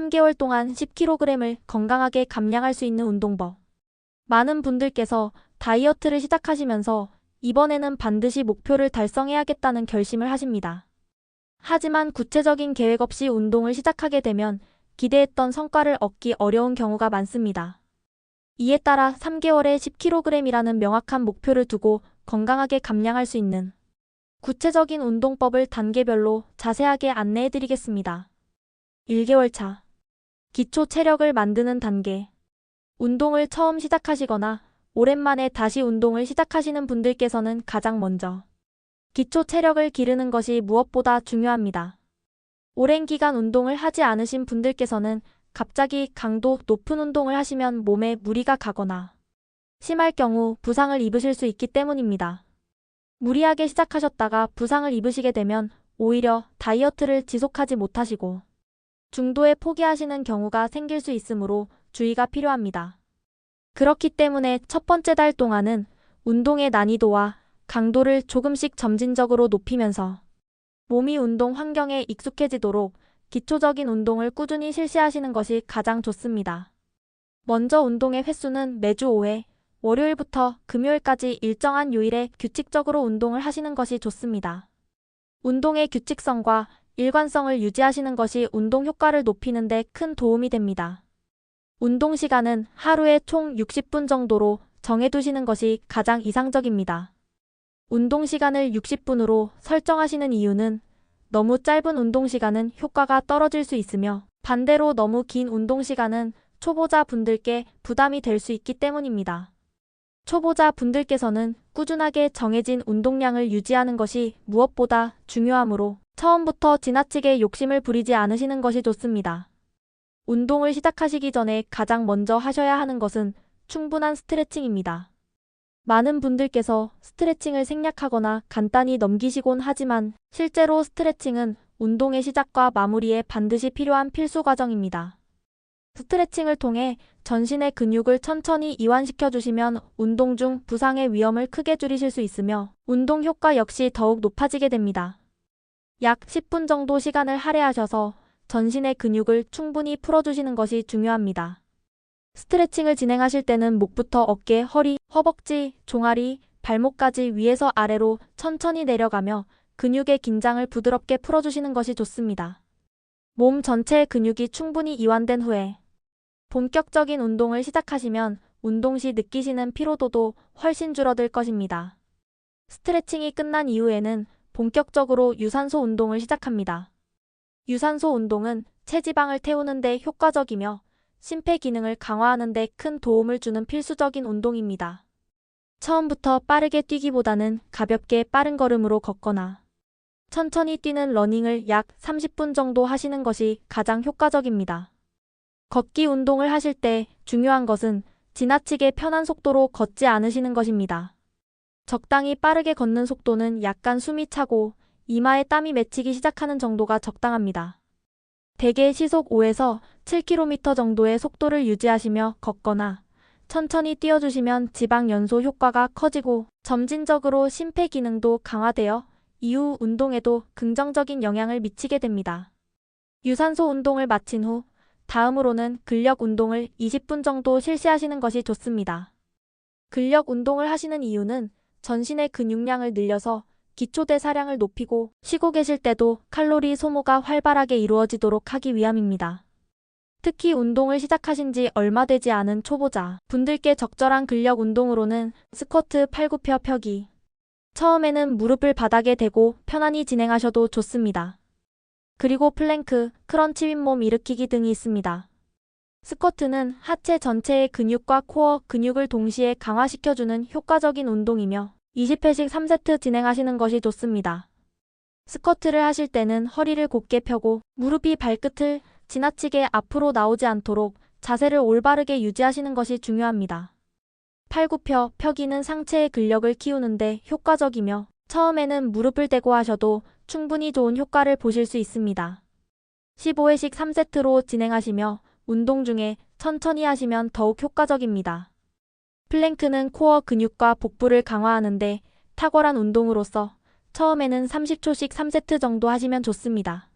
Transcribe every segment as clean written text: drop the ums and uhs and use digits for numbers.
3개월 동안 10kg을 건강하게 감량할 수 있는 운동법. 많은 분들께서 다이어트를 시작하시면서 이번에는 반드시 목표를 달성해야겠다는 결심을 하십니다. 하지만 구체적인 계획 없이 운동을 시작하게 되면 기대했던 성과를 얻기 어려운 경우가 많습니다. 이에 따라 3개월에 10kg이라는 명확한 목표를 두고 건강하게 감량할 수 있는 구체적인 운동법을 단계별로 자세하게 안내해드리겠습니다. 1개월 차. 기초 체력을 만드는 단계. 운동을 처음 시작하시거나 오랜만에 다시 운동을 시작하시는 분들께서는 가장 먼저 기초 체력을 기르는 것이 무엇보다 중요합니다. 오랜 기간 운동을 하지 않으신 분들께서는 갑자기 강도 높은 운동을 하시면 몸에 무리가 가거나 심할 경우 부상을 입으실 수 있기 때문입니다. 무리하게 시작하셨다가 부상을 입으시게 되면 오히려 다이어트를 지속하지 못하시고 중도에 포기하시는 경우가 생길 수 있으므로 주의가 필요합니다. 그렇기 때문에 첫 번째 달 동안은 운동의 난이도와 강도를 조금씩 점진적으로 높이면서 몸이 운동 환경에 익숙해지도록 기초적인 운동을 꾸준히 실시하시는 것이 가장 좋습니다. 먼저 운동의 횟수는 매주 5회, 월요일부터 금요일까지 일정한 요일에 규칙적으로 운동을 하시는 것이 좋습니다. 운동의 규칙성과 일관성을 유지하시는 것이 운동 효과를 높이는 데 큰 도움이 됩니다. 운동 시간은 하루에 총 60분 정도로 정해두시는 것이 가장 이상적입니다. 운동 시간을 60분으로 설정하시는 이유는 너무 짧은 운동 시간은 효과가 떨어질 수 있으며 반대로 너무 긴 운동 시간은 초보자 분들께 부담이 될 수 있기 때문입니다. 초보자 분들께서는 꾸준하게 정해진 운동량을 유지하는 것이 무엇보다 중요하므로 처음부터 지나치게 욕심을 부리지 않으시는 것이 좋습니다. 운동을 시작하시기 전에 가장 먼저 하셔야 하는 것은 충분한 스트레칭입니다. 많은 분들께서 스트레칭을 생략하거나 간단히 넘기시곤 하지만 실제로 스트레칭은 운동의 시작과 마무리에 반드시 필요한 필수 과정입니다. 스트레칭을 통해 전신의 근육을 천천히 이완시켜 주시면 운동 중 부상의 위험을 크게 줄이실 수 있으며 운동 효과 역시 더욱 높아지게 됩니다. 약 10분 정도 시간을 할애하셔서 전신의 근육을 충분히 풀어주시는 것이 중요합니다. 스트레칭을 진행하실 때는 목부터 어깨, 허리, 허벅지, 종아리, 발목까지 위에서 아래로 천천히 내려가며 근육의 긴장을 부드럽게 풀어주시는 것이 좋습니다. 몸 전체의 근육이 충분히 이완된 후에 본격적인 운동을 시작하시면 운동 시 느끼시는 피로도도 훨씬 줄어들 것입니다. 스트레칭이 끝난 이후에는 본격적으로 유산소 운동을 시작합니다. 유산소 운동은 체지방을 태우는 데 효과적이며 심폐기능을 강화하는 데 큰 도움을 주는 필수적인 운동입니다. 처음부터 빠르게 뛰기보다는 가볍게 빠른 걸음으로 걷거나 천천히 뛰는 러닝을 약 30분 정도 하시는 것이 가장 효과적입니다. 걷기 운동을 하실 때 중요한 것은 지나치게 편한 속도로 걷지 않으시는 것입니다. 적당히 빠르게 걷는 속도는 약간 숨이 차고 이마에 땀이 맺히기 시작하는 정도가 적당합니다. 대개 시속 5에서 7km 정도의 속도를 유지하시며 걷거나 천천히 뛰어주시면 지방 연소 효과가 커지고 점진적으로 심폐기능도 강화되어 이후 운동에도 긍정적인 영향을 미치게 됩니다. 유산소 운동을 마친 후 다음으로는 근력 운동을 20분 정도 실시하시는 것이 좋습니다. 근력 운동을 하시는 이유는 전신의 근육량을 늘려서 기초대사량을 높이고 쉬고 계실 때도 칼로리 소모가 활발하게 이루어지도록 하기 위함입니다. 특히 운동을 시작하신 지 얼마 되지 않은 초보자 분들께 적절한 근력 운동으로는 스쿼트, 팔굽혀 펴기. 처음에는 무릎을 바닥에 대고 편안히 진행하셔도 좋습니다. 그리고 플랭크, 크런치 윗몸 일으키기 등이 있습니다. 스쿼트는 하체 전체의 근육과 코어 근육을 동시에 강화시켜주는 효과적인 운동이며 20회씩 3세트 진행하시는 것이 좋습니다. 스쿼트를 하실 때는 허리를 곧게 펴고 무릎이 발끝을 지나치게 앞으로 나오지 않도록 자세를 올바르게 유지하시는 것이 중요합니다. 팔굽혀 펴기는 상체의 근력을 키우는데 효과적이며 처음에는 무릎을 대고 하셔도 충분히 좋은 효과를 보실 수 있습니다. 15회씩 3세트로 진행하시며 운동 중에 천천히 하시면 더욱 효과적입니다. 플랭크는 코어 근육과 복부를 강화하는데 탁월한 운동으로서 처음에는 30초씩 3세트 정도 하시면 좋습니다.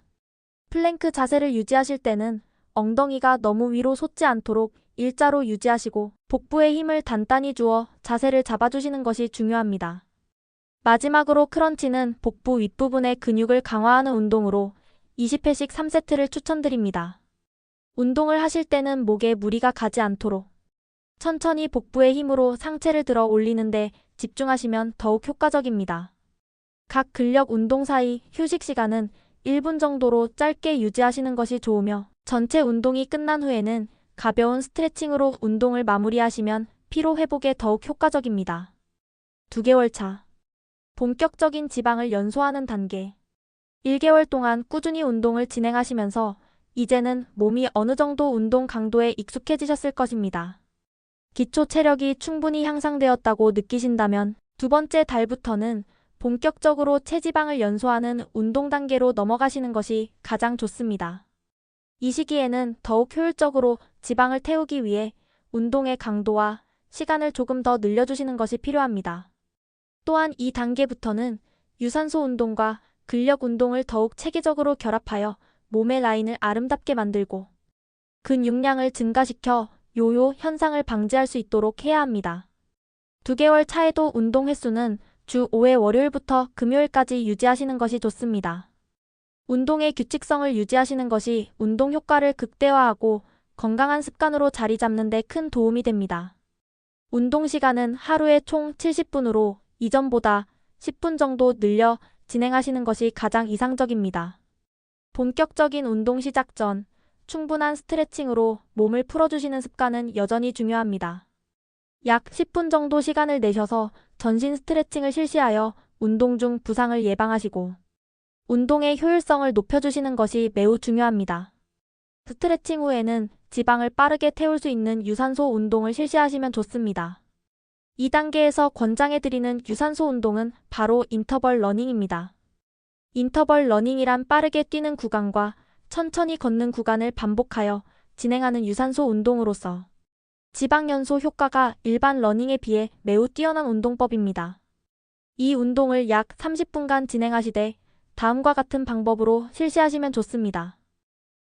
플랭크 자세를 유지하실 때는 엉덩이가 너무 위로 솟지 않도록 일자로 유지하시고 복부에 힘을 단단히 주어 자세를 잡아주시는 것이 중요합니다. 마지막으로 크런치는 복부 윗부분의 근육을 강화하는 운동으로 20회씩 3세트를 추천드립니다. 운동을 하실 때는 목에 무리가 가지 않도록 천천히 복부의 힘으로 상체를 들어 올리는데 집중하시면 더욱 효과적입니다. 각 근력 운동 사이 휴식 시간은 1분 정도로 짧게 유지하시는 것이 좋으며 전체 운동이 끝난 후에는 가벼운 스트레칭으로 운동을 마무리하시면 피로 회복에 더욱 효과적입니다. 2개월 차. 본격적인 지방을 연소하는 단계. 1개월 동안 꾸준히 운동을 진행하시면서 이제는 몸이 어느 정도 운동 강도에 익숙해지셨을 것입니다. 기초 체력이 충분히 향상되었다고 느끼신다면 두 번째 달부터는 본격적으로 체지방을 연소하는 운동 단계로 넘어가시는 것이 가장 좋습니다. 이 시기에는 더욱 효율적으로 지방을 태우기 위해 운동의 강도와 시간을 조금 더 늘려주시는 것이 필요합니다. 또한 이 단계부터는 유산소 운동과 근력 운동을 더욱 체계적으로 결합하여 몸의 라인을 아름답게 만들고 근육량을 증가시켜 요요 현상을 방지할 수 있도록 해야 합니다. 2개월 차에도 운동 횟수는 주 5회 월요일부터 금요일까지 유지하시는 것이 좋습니다. 운동의 규칙성을 유지하시는 것이 운동 효과를 극대화하고 건강한 습관으로 자리 잡는 데 큰 도움이 됩니다. 운동 시간은 하루에 총 70분으로 이전보다 10분 정도 늘려 진행하시는 것이 가장 이상적입니다. 본격적인 운동 시작 전 충분한 스트레칭으로 몸을 풀어주시는 습관은 여전히 중요합니다. 약 10분 정도 시간을 내셔서 전신 스트레칭을 실시하여 운동 중 부상을 예방하시고 운동의 효율성을 높여주시는 것이 매우 중요합니다. 스트레칭 후에는 지방을 빠르게 태울 수 있는 유산소 운동을 실시하시면 좋습니다. 2단계에서 권장해드리는 유산소 운동은 바로 인터벌 러닝입니다. 인터벌 러닝이란 빠르게 뛰는 구간과 천천히 걷는 구간을 반복하여 진행하는 유산소 운동으로서 지방 연소 효과가 일반 러닝에 비해 매우 뛰어난 운동법입니다. 이 운동을 약 30분간 진행하시되 다음과 같은 방법으로 실시하시면 좋습니다.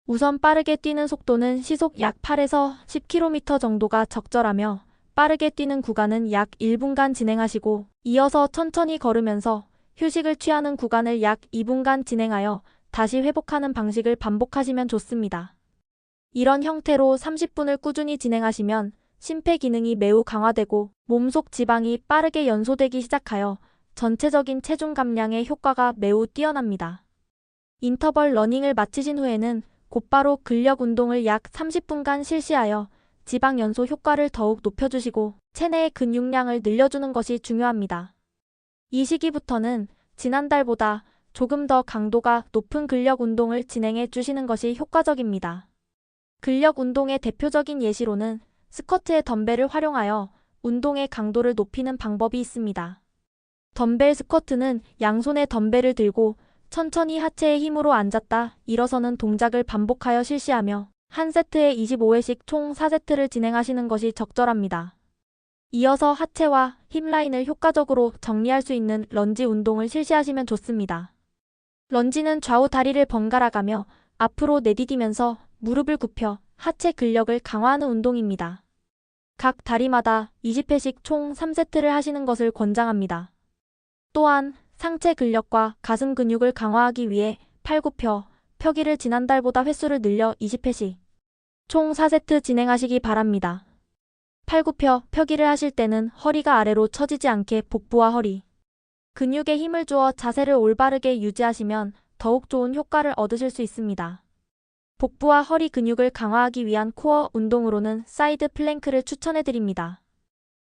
우선 빠르게 뛰는 속도는 시속 약 8에서 10km 정도가 적절하며 빠르게 뛰는 구간은 약 1분간 진행하시고 이어서 천천히 걸으면서 휴식을 취하는 구간을 약 2분간 진행하여 다시 회복하는 방식을 반복하시면 좋습니다. 이런 형태로 30분을 꾸준히 진행하시면 심폐 기능이 매우 강화되고 몸속 지방이 빠르게 연소되기 시작하여 전체적인 체중 감량의 효과가 매우 뛰어납니다. 인터벌 러닝을 마치신 후에는 곧바로 근력 운동을 약 30분간 실시하여 지방 연소 효과를 더욱 높여주시고 체내의 근육량을 늘려주는 것이 중요합니다. 이 시기부터는 지난달보다 조금 더 강도가 높은 근력 운동을 진행해 주시는 것이 효과적입니다. 근력 운동의 대표적인 예시로는 스쿼트의 덤벨을 활용하여 운동의 강도를 높이는 방법이 있습니다. 덤벨 스쿼트는 양손에 덤벨을 들고 천천히 하체의 힘으로 앉았다 일어서는 동작을 반복하여 실시하며 한 세트에 25회씩 총 4세트를 진행하시는 것이 적절합니다. 이어서 하체와 힙 라인을 효과적으로 정리할 수 있는 런지 운동을 실시하시면 좋습니다. 런지는 좌우 다리를 번갈아 가며 앞으로 내디디면서 무릎을 굽혀 하체 근력을 강화하는 운동입니다. 각 다리마다 20회씩 총 3세트를 하시는 것을 권장합니다. 또한 상체 근력과 가슴 근육을 강화하기 위해 팔굽혀 펴기를 지난달보다 횟수를 늘려 20회씩 총 4세트 진행하시기 바랍니다. 팔굽혀 펴기를 하실 때는 허리가 아래로 처지지 않게 복부와 허리 근육에 힘을 주어 자세를 올바르게 유지하시면 더욱 좋은 효과를 얻으실 수 있습니다. 복부와 허리 근육을 강화하기 위한 코어 운동으로는 사이드 플랭크를 추천해드립니다.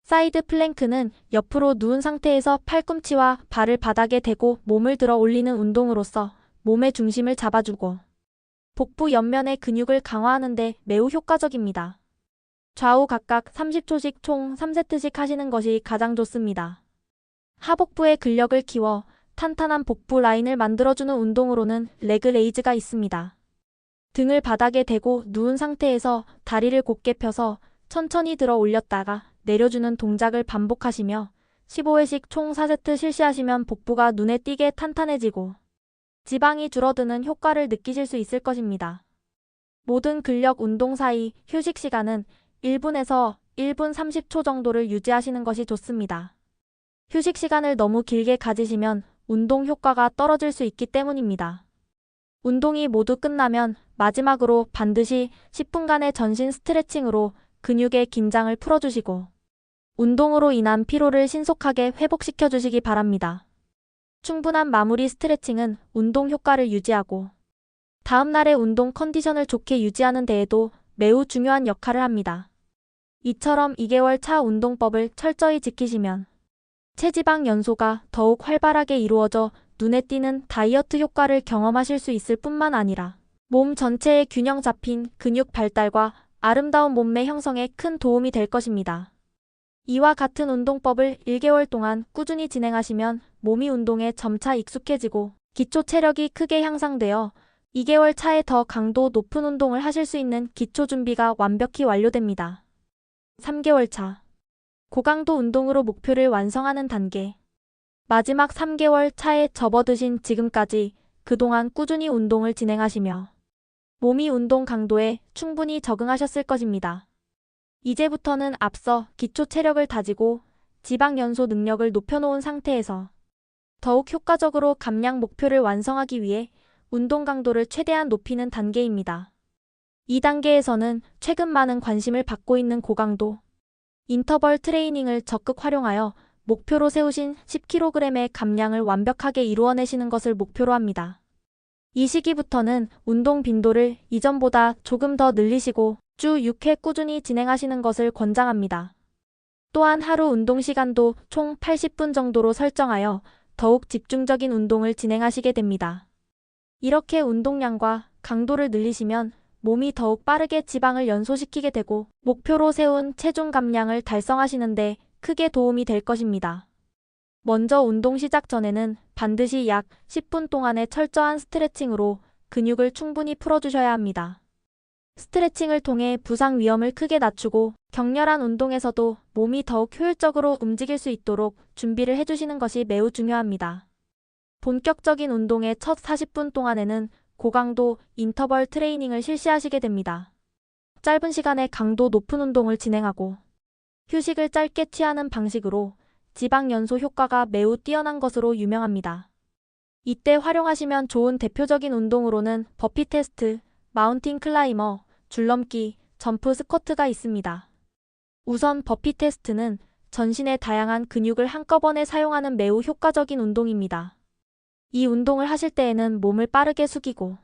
사이드 플랭크는 옆으로 누운 상태에서 팔꿈치와 발을 바닥에 대고 몸을 들어 올리는 운동으로서 몸의 중심을 잡아주고 복부 옆면의 근육을 강화하는 데 매우 효과적입니다. 좌우 각각 30초씩 총 3세트씩 하시는 것이 가장 좋습니다. 하복부의 근력을 키워 탄탄한 복부 라인을 만들어주는 운동으로는 레그 레이즈가 있습니다. 등을 바닥에 대고 누운 상태에서 다리를 곧게 펴서 천천히 들어 올렸다가 내려주는 동작을 반복하시며 15회씩 총 4세트 실시하시면 복부가 눈에 띄게 탄탄해지고 지방이 줄어드는 효과를 느끼실 수 있을 것입니다. 모든 근력 운동 사이 휴식 시간은 1분에서 1분 30초 정도를 유지하시는 것이 좋습니다. 휴식 시간을 너무 길게 가지시면 운동 효과가 떨어질 수 있기 때문입니다. 운동이 모두 끝나면 마지막으로 반드시 10분간의 전신 스트레칭으로 근육의 긴장을 풀어주시고 운동으로 인한 피로를 신속하게 회복시켜 주시기 바랍니다. 충분한 마무리 스트레칭은 운동 효과를 유지하고 다음 날의 운동 컨디션을 좋게 유지하는 데에도 매우 중요한 역할을 합니다. 이처럼 2개월 차 운동법을 철저히 지키시면 체지방 연소가 더욱 활발하게 이루어져 눈에 띄는 다이어트 효과를 경험하실 수 있을 뿐만 아니라 몸 전체의 균형 잡힌 근육 발달과 아름다운 몸매 형성에 큰 도움이 될 것입니다. 이와 같은 운동법을 1개월 동안 꾸준히 진행하시면 몸이 운동에 점차 익숙해지고 기초 체력이 크게 향상되어 2개월 차에 더 강도 높은 운동을 하실 수 있는 기초 준비가 완벽히 완료됩니다. 3개월 차 고강도 운동으로 목표를 완성하는 단계. 마지막 3개월 차에 접어드신 지금까지 그동안 꾸준히 운동을 진행하시며 몸이 운동 강도에 충분히 적응하셨을 것입니다. 이제부터는 앞서 기초 체력을 다지고 지방 연소 능력을 높여놓은 상태에서 더욱 효과적으로 감량 목표를 완성하기 위해 운동 강도를 최대한 높이는 단계입니다. 이 단계에서는 최근 많은 관심을 받고 있는 고강도 인터벌 트레이닝을 적극 활용하여 목표로 세우신 10kg의 감량을 완벽하게 이루어내시는 것을 목표로 합니다. 이 시기부터는 운동 빈도를 이전보다 조금 더 늘리시고 주 6회 꾸준히 진행하시는 것을 권장합니다. 또한 하루 운동 시간도 총 80분 정도로 설정하여 더욱 집중적인 운동을 진행하시게 됩니다. 이렇게 운동량과 강도를 늘리시면 몸이 더욱 빠르게 지방을 연소시키게 되고 목표로 세운 체중 감량을 달성하시는 데 크게 도움이 될 것입니다. 먼저 운동 시작 전에는 반드시 약 10분 동안의 철저한 스트레칭으로 근육을 충분히 풀어주셔야 합니다. 스트레칭을 통해 부상 위험을 크게 낮추고 격렬한 운동에서도 몸이 더욱 효율적으로 움직일 수 있도록 준비를 해주시는 것이 매우 중요합니다. 본격적인 운동의 첫 40분 동안에는 고강도 인터벌 트레이닝을 실시하시게 됩니다. 짧은 시간에 강도 높은 운동을 진행하고 휴식을 짧게 취하는 방식으로 지방 연소 효과가 매우 뛰어난 것으로 유명합니다. 이때 활용하시면 좋은 대표적인 운동으로는 버피 테스트, 마운틴 클라이머, 줄넘기, 점프 스쿼트가 있습니다. 우선 버피 테스트는 전신의 다양한 근육을 한꺼번에 사용하는 매우 효과적인 운동입니다. 이 운동을 하실 때에는 몸을 빠르게 숙이고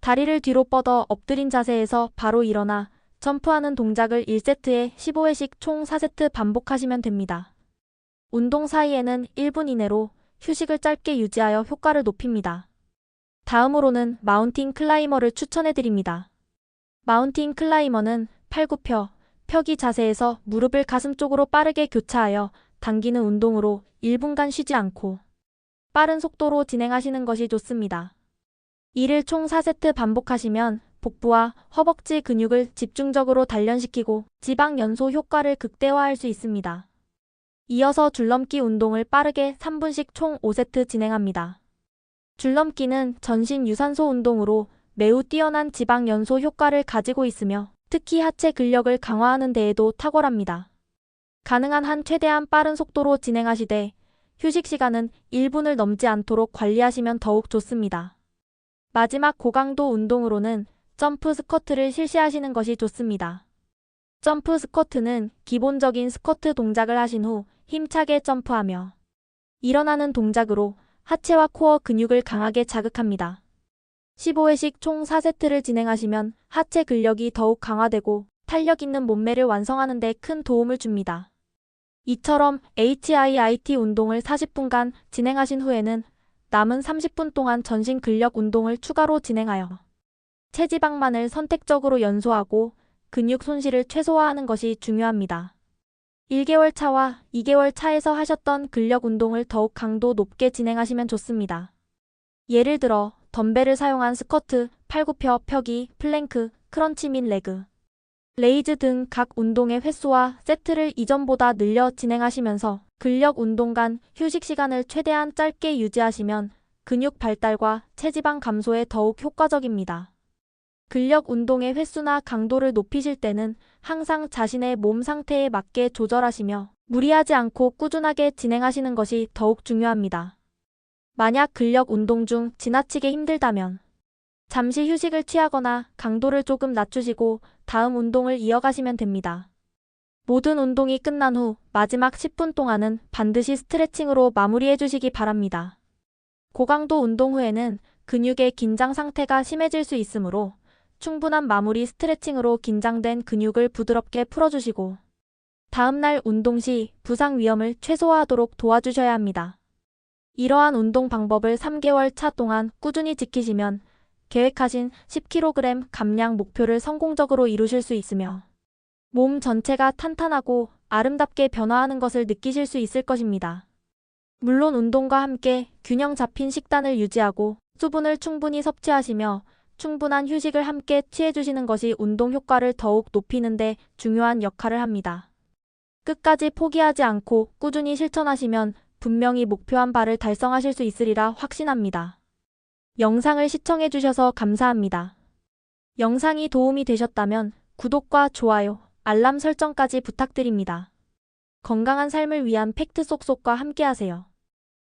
다리를 뒤로 뻗어 엎드린 자세에서 바로 일어나 점프하는 동작을 1세트에 15회씩 총 4세트 반복하시면 됩니다. 운동 사이에는 1분 이내로 휴식을 짧게 유지하여 효과를 높입니다. 다음으로는 마운틴 클라이머를 추천해드립니다. 마운틴 클라이머는 팔굽혀 펴기 자세에서 무릎을 가슴 쪽으로 빠르게 교차하여 당기는 운동으로 1분간 쉬지 않고 빠른 속도로 진행하시는 것이 좋습니다. 이를 총 4세트 반복하시면 복부와 허벅지 근육을 집중적으로 단련시키고 지방 연소 효과를 극대화할 수 있습니다. 이어서 줄넘기 운동을 빠르게 3분씩 총 5세트 진행합니다. 줄넘기는 전신 유산소 운동으로 매우 뛰어난 지방 연소 효과를 가지고 있으며 특히 하체 근력을 강화하는 데에도 탁월합니다. 가능한 한 최대한 빠른 속도로 진행하시되 휴식 시간은 1분을 넘지 않도록 관리하시면 더욱 좋습니다. 마지막 고강도 운동으로는 점프 스쿼트를 실시하시는 것이 좋습니다. 점프 스쿼트는 기본적인 스쿼트 동작을 하신 후 힘차게 점프하며 일어나는 동작으로 하체와 코어 근육을 강하게 자극합니다. 15회씩 총 4세트를 진행하시면 하체 근력이 더욱 강화되고 탄력 있는 몸매를 완성하는 데 큰 도움을 줍니다. 이처럼 HIIT 운동을 40분간 진행하신 후에는 남은 30분 동안 전신 근력 운동을 추가로 진행하여 체지방만을 선택적으로 연소하고 근육 손실을 최소화하는 것이 중요합니다. 1개월 차와 2개월 차에서 하셨던 근력 운동을 더욱 강도 높게 진행하시면 좋습니다. 예를 들어 덤벨을 사용한 스쿼트, 팔굽혀 펴기, 플랭크, 크런치 및 레그, 레이즈 등 각 운동의 횟수와 세트를 이전보다 늘려 진행하시면서 근력 운동 간 휴식 시간을 최대한 짧게 유지하시면 근육 발달과 체지방 감소에 더욱 효과적입니다. 근력 운동의 횟수나 강도를 높이실 때는 항상 자신의 몸 상태에 맞게 조절하시며 무리하지 않고 꾸준하게 진행하시는 것이 더욱 중요합니다. 만약 근력 운동 중 지나치게 힘들다면 잠시 휴식을 취하거나 강도를 조금 낮추시고 다음 운동을 이어가시면 됩니다. 모든 운동이 끝난 후 마지막 10분 동안은 반드시 스트레칭으로 마무리해 주시기 바랍니다. 고강도 운동 후에는 근육의 긴장 상태가 심해질 수 있으므로 충분한 마무리 스트레칭으로 긴장된 근육을 부드럽게 풀어주시고 다음날 운동 시 부상 위험을 최소화하도록 도와주셔야 합니다. 이러한 운동 방법을 3개월 차 동안 꾸준히 지키시면 계획하신 10kg 감량 목표를 성공적으로 이루실 수 있으며 몸 전체가 탄탄하고 아름답게 변화하는 것을 느끼실 수 있을 것입니다. 물론 운동과 함께 균형 잡힌 식단을 유지하고 수분을 충분히 섭취하시며 충분한 휴식을 함께 취해주시는 것이 운동 효과를 더욱 높이는 데 중요한 역할을 합니다. 끝까지 포기하지 않고 꾸준히 실천하시면 분명히 목표한 바를 달성하실 수 있으리라 확신합니다. 영상을 시청해주셔서 감사합니다. 영상이 도움이 되셨다면 구독과 좋아요, 알람 설정까지 부탁드립니다. 건강한 삶을 위한 팩트 쏙쏙과 함께하세요.